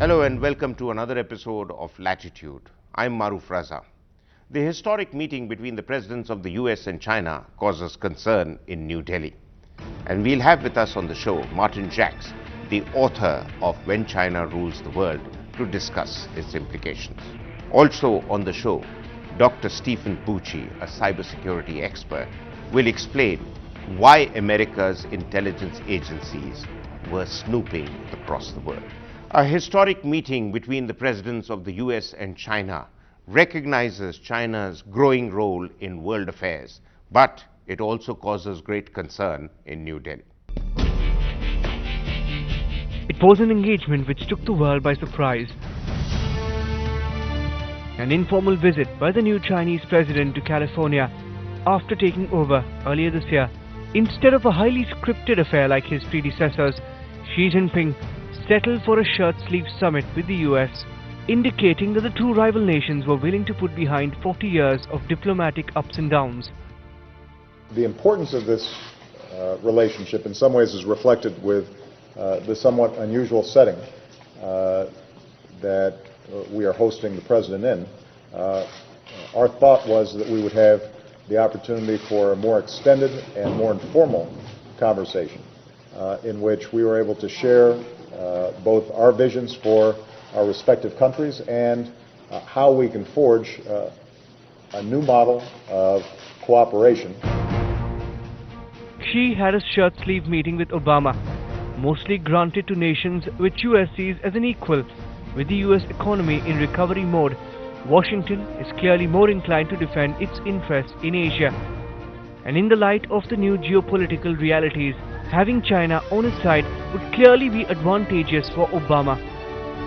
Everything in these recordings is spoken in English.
Hello and welcome to another episode of Latitude. I'm Maruf Raza. The historic meeting between the presidents of the US and China causes concern in New Delhi. And we'll have with us on the show Martin Jacques, the author of When China Rules the World, to discuss its implications. Also on the show, Dr. Stephen Bucci, a cybersecurity expert, will explain why America's intelligence agencies were snooping across the world. A historic meeting between the presidents of the US and China recognizes China's growing role in world affairs, but it also causes great concern in New Delhi. It was an engagement which took the world by surprise. An informal visit by the new Chinese president to California after taking over earlier this year. Instead of a highly scripted affair like his predecessors, Xi Jinping settled for a shirt-sleeve summit with the US, indicating that the two rival nations were willing to put behind 40 years of diplomatic ups and downs. The importance of this relationship in some ways is reflected with the somewhat unusual setting that we are hosting the president in. Our thought was that we would have the opportunity for a more extended and more informal conversation in which we were able to share both our visions for our respective countries and how we can forge a new model of cooperation. Xi had a shirt-sleeve meeting with Obama, mostly granted to nations which US sees as an equal. With the US economy in recovery mode, Washington is clearly more inclined to defend its interests in Asia. And in the light of the new geopolitical realities, having China on its side would clearly be advantageous for Obama.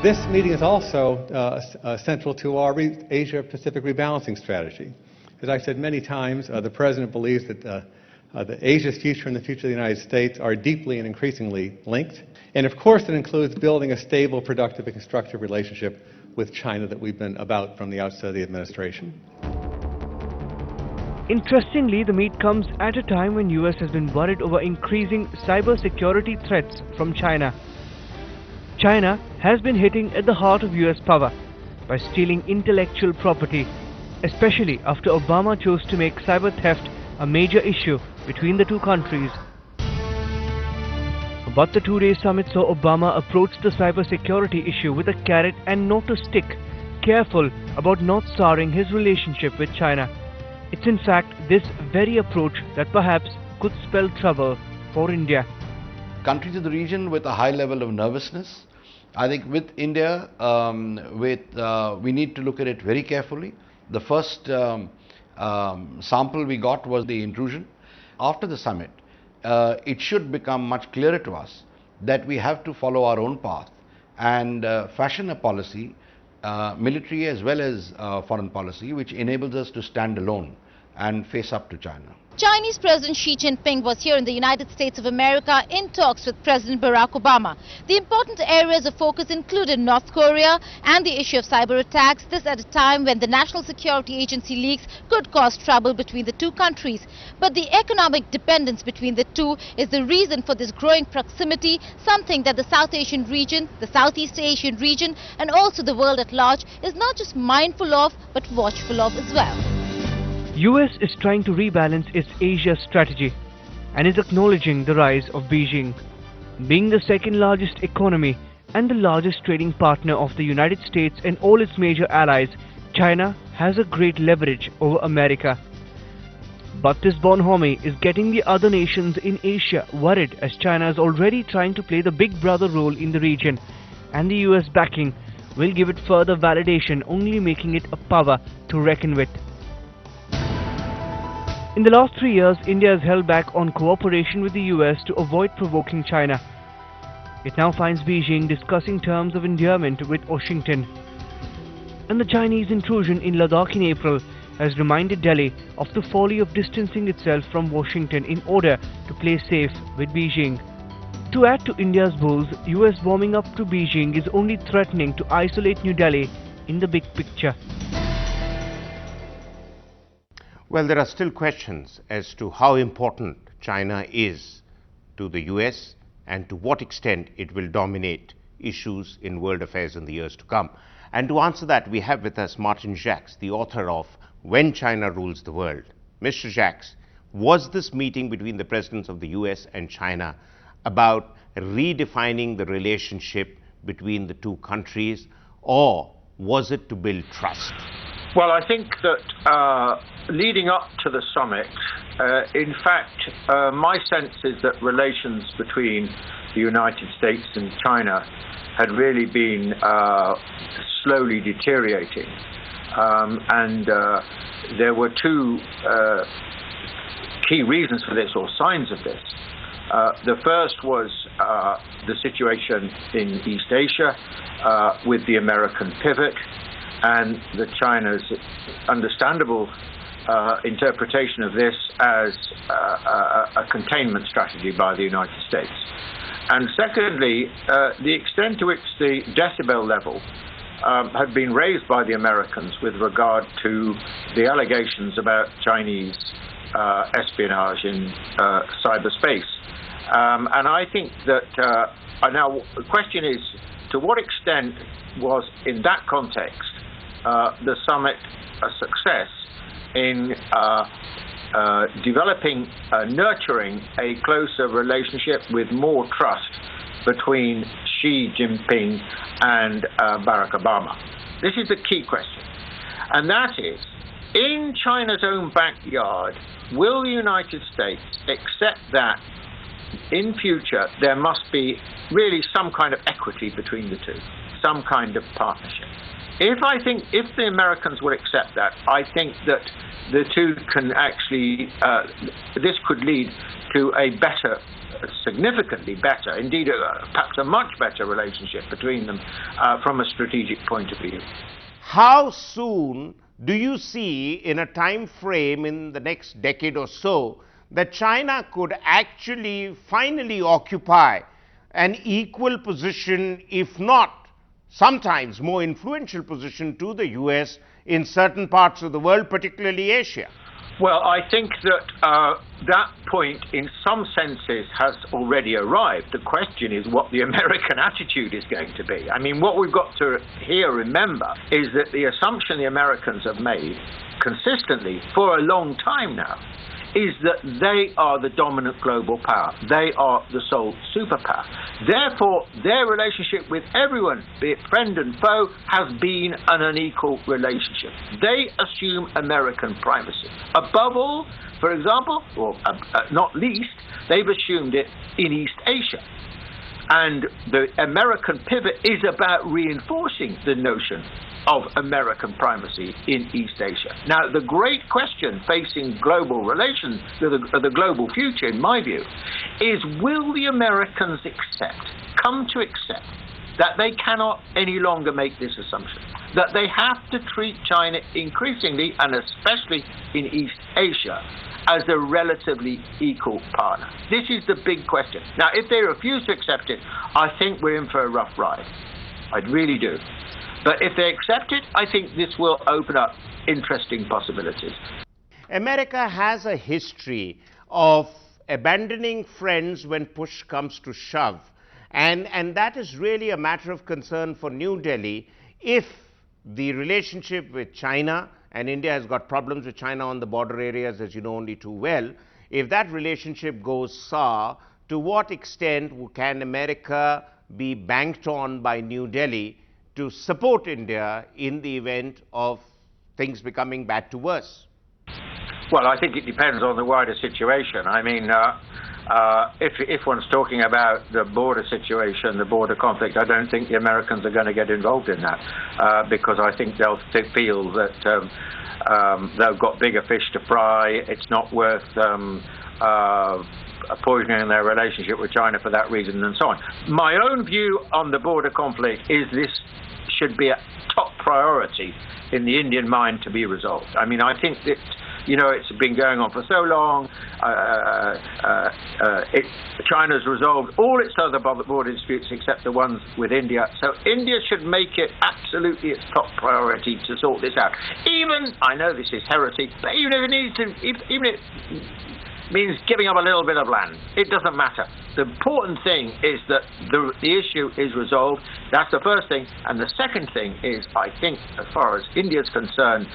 This meeting is also central to our Asia-Pacific rebalancing strategy. As I've said many times, the President believes that Asia's future and the future of the United States are deeply and increasingly linked. And of course it includes building a stable, productive, and constructive relationship with China that we've been about from the outset of the administration. Interestingly, the meet comes at a time when US has been worried over increasing cybersecurity threats from China. China has been hitting at the heart of US power by stealing intellectual property, especially after Obama chose to make cyber theft a major issue between the two countries. But the two-day summit saw Obama approach the cybersecurity issue with a carrot and not a stick, careful about not souring his relationship with China. It's in fact this very approach that perhaps could spell trouble for India. Countries of the region with a high level of nervousness. I think with India, we need to look at it very carefully. The first sample we got was the intrusion. After the summit, it should become much clearer to us that we have to follow our own path and fashion a policy, military as well as foreign policy, which enables us to stand alone and face up to China. Chinese President Xi Jinping was here in the United States of America in talks with President Barack Obama. The important areas of focus included North Korea and the issue of cyber attacks, this at a time when the National Security Agency leaks could cause trouble between the two countries. But the economic dependence between the two is the reason for this growing proximity, something that the South Asian region, the Southeast Asian region and also the world at large is not just mindful of but watchful of as well. US is trying to rebalance its Asia strategy and is acknowledging the rise of Beijing. Being the second largest economy and the largest trading partner of the United States and all its major allies, China has a great leverage over America. But this bonhomie is getting the other nations in Asia worried, as China is already trying to play the big brother role in the region, and the US backing will give it further validation, only making it a power to reckon with. In the last 3 years, India has held back on cooperation with the US to avoid provoking China. It now finds Beijing discussing terms of endearment with Washington. And the Chinese intrusion in Ladakh in April has reminded Delhi of the folly of distancing itself from Washington in order to play safe with Beijing. To add to India's woes, US warming up to Beijing is only threatening to isolate New Delhi in the big picture. Well, there are still questions as to how important China is to the US and to what extent it will dominate issues in world affairs in the years to come. And to answer that, we have with us Martin Jacques, the author of When China Rules the World. Mr. Jacques, was this meeting between the presidents of the US and China about redefining the relationship between the two countries, or was it to build trust? Well, I think that leading up to the summit, in fact, my sense is that relations between the United States and China had really been slowly deteriorating. And there were two key reasons for this, or signs of this. The first was the situation in East Asia with the American pivot and China's understandable interpretation of this as a containment strategy by the United States. And secondly, the extent to which the decibel level had been raised by the Americans with regard to the allegations about Chinese espionage in cyberspace. And I think that now the question is, to what extent was, in that context, the summit a success in developing, nurturing a closer relationship with more trust between Xi Jinping and Barack Obama? This is the key question. And that is, in China's own backyard, will the United States accept that in future there must be really some kind of equity between the two, some kind of partnership? If the Americans would accept that, I think that the two can actually, this could lead to a better, significantly better, indeed perhaps a much better relationship between them from a strategic point of view. How soon do you see, in a time frame in the next decade or so, that China could actually finally occupy an equal position, if not sometimes more influential position, to the US in certain parts of the world, particularly Asia? Well, I think that that point, in some senses, has already arrived. The question is what the American attitude is going to be. I mean, what we've got to here remember is that the assumption the Americans have made consistently for a long time now is that they are the dominant global power. They are the sole superpower. Therefore, their relationship with everyone, be it friend and foe, has been an unequal relationship. They assume American primacy. Above all, for example, or not least, they've assumed it in East Asia. And the American pivot is about reinforcing the notion of American primacy in East Asia. Now, the great question facing global relations, the global future, in my view, is will the Americans come to accept that they cannot any longer make this assumption, that they have to treat China increasingly, and especially in East Asia, as a relatively equal partner. This is the big question. Now, if they refuse to accept it, I think we're in for a rough ride. I really do. But if they accept it, I think this will open up interesting possibilities. America has a history of abandoning friends when push comes to shove. And that is really a matter of concern for New Delhi. If the relationship with China, and India has got problems with China on the border areas, as you know only too well, if that relationship goes sour, to what extent can America be banked on by New Delhi to support India in the event of things becoming bad to worse? Well, I think it depends on the wider situation. I mean, if one's talking about the border situation, the border conflict, I don't think the Americans are going to get involved in that because I think they'll feel that they've got bigger fish to fry. It's not worth poisoning their relationship with China for that reason, and so on. My own view on the border conflict is this should be a top priority in the Indian mind to be resolved. I mean, I think that, you know, it's been going on for so long. China's resolved all its other border disputes except the ones with India. So India should make it absolutely its top priority to sort this out. Even, I know this is heresy, but even if it needs to, even if means giving up a little bit of land. It doesn't matter. The important thing is that the issue is resolved. That's the first thing. And the second thing is, I think, as far as India's concerned,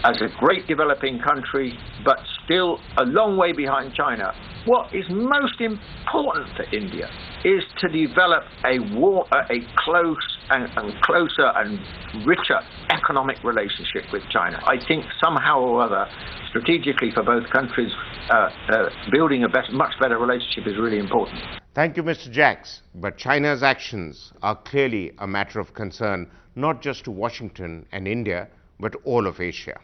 as a great developing country, but still a long way behind China, what is most important for India is to develop a close and closer and richer economic relationship with China. I think somehow or other, strategically for both countries, building a much better relationship is really important. Thank you, Mr. Jacks. But China's actions are clearly a matter of concern, not just to Washington and India, but all of Asia.